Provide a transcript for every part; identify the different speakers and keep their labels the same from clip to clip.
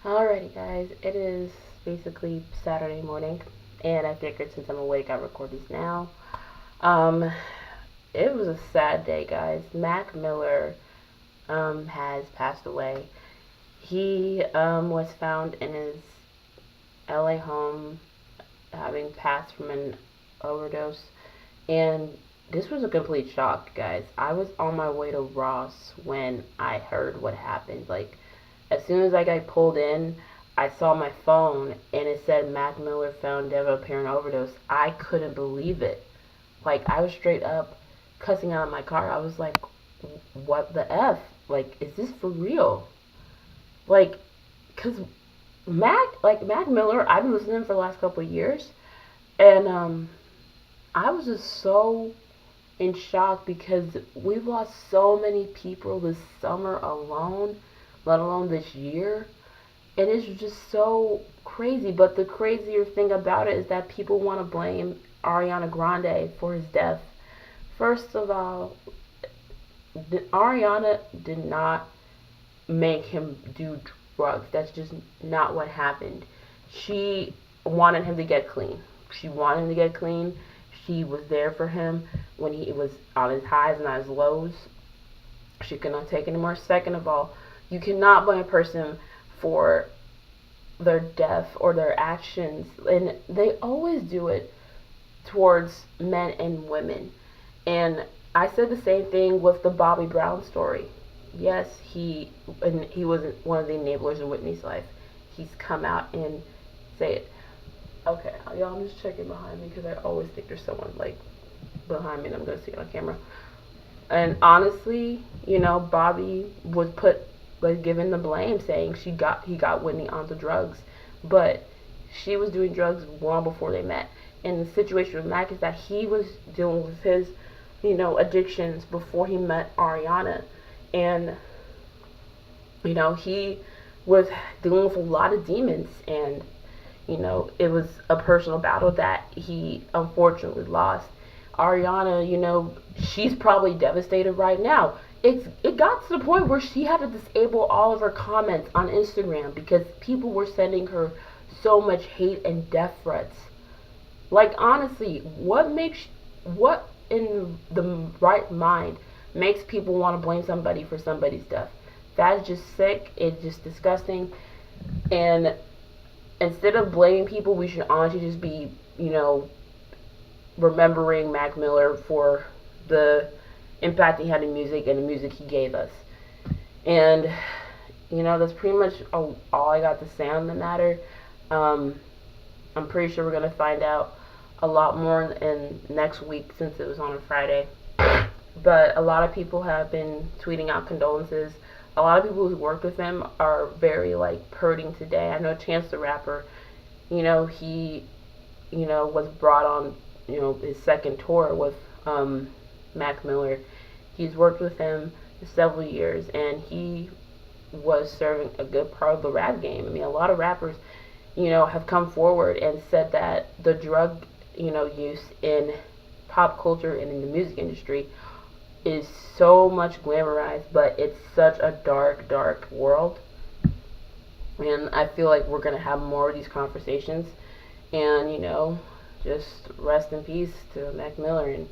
Speaker 1: Alrighty, guys, it is basically Saturday morning, and I figured since I'm awake, I record this now. Um, it was a sad day, guys. Mac Miller has passed away. He was found in his LA home having passed from an overdose, and this was a complete shock, guys. I was on my way to Ross when I heard what happened. Like, as soon as I got pulled in, I saw my phone and it said Mac Miller found dead of apparent overdose. I couldn't believe it. Like, I was straight up cussing out of my car. I was like, what the F? Like, is this for real? Like, cause Mac Miller, I've been listening to him for the last couple of years, and I was just so in shock because we've lost so many people this summer alone, let alone this year. And it's just so crazy. But the crazier thing about it is that people want to blame Ariana Grande for his death. First of all, Ariana did not make him do drugs. That's just not what happened. She wanted him to get clean. She wanted him to get clean. She was there for him when he was on his highs and on his lows. She could not take anymore. Second of all, you cannot blame a person for their death or their actions, and they always do it towards men and women. And I said the same thing with the Bobby Brown story. Yes, he was one of the enablers in Whitney's life. He's come out and say it. Okay, y'all, I'm just checking behind me because I always think there's someone like behind me and I'm gonna see it on camera. And honestly, Bobby was given the blame, saying he got Whitney onto drugs, but she was doing drugs long before they met. And the situation with Mac is that he was dealing with his, addictions before he met Ariana, and he was dealing with a lot of demons, and it was a personal battle that he unfortunately lost. Ariana, she's probably devastated right now. It got to the point where she had to disable all of her comments on Instagram because people were sending her so much hate and death threats. Like, honestly, what in the right mind makes people want to blame somebody for somebody's death? That's just sick. It's just disgusting. And instead of blaming people, we should honestly just be, remembering Mac Miller for the impact he had in music and the music he gave us. And, that's pretty much all I got to say on the matter. I'm pretty sure we're going to find out a lot more in next week since it was on a Friday. But a lot of people have been tweeting out condolences. A lot of people who worked with him are very, hurting today. I know Chance the Rapper, he, was brought on, his second tour with Mac Miller. He's worked with him for several years, and he was serving a good part of the rap game. I mean, a lot of rappers, have come forward and said that the drug, use in pop culture and in the music industry is so much glamorized, but it's such a dark, dark world. And I feel like we're going to have more of these conversations. And, just rest in peace to Mac Miller, and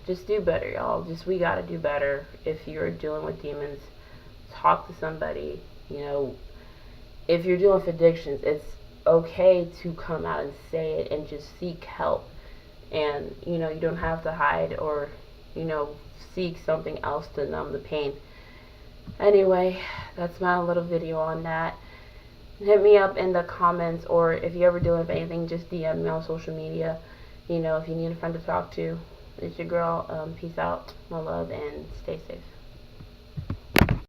Speaker 1: just do better, y'all. We gotta do better. If you're dealing with demons, talk to somebody. If you're dealing with addictions, it's okay to come out and say it and just seek help. And, you don't have to hide or, seek something else to numb the pain. Anyway, that's my little video on that. Hit me up in the comments, or if you ever deal with anything, just DM me on social media. If you need a friend to talk to. It's your girl. Peace out, my love, and stay safe.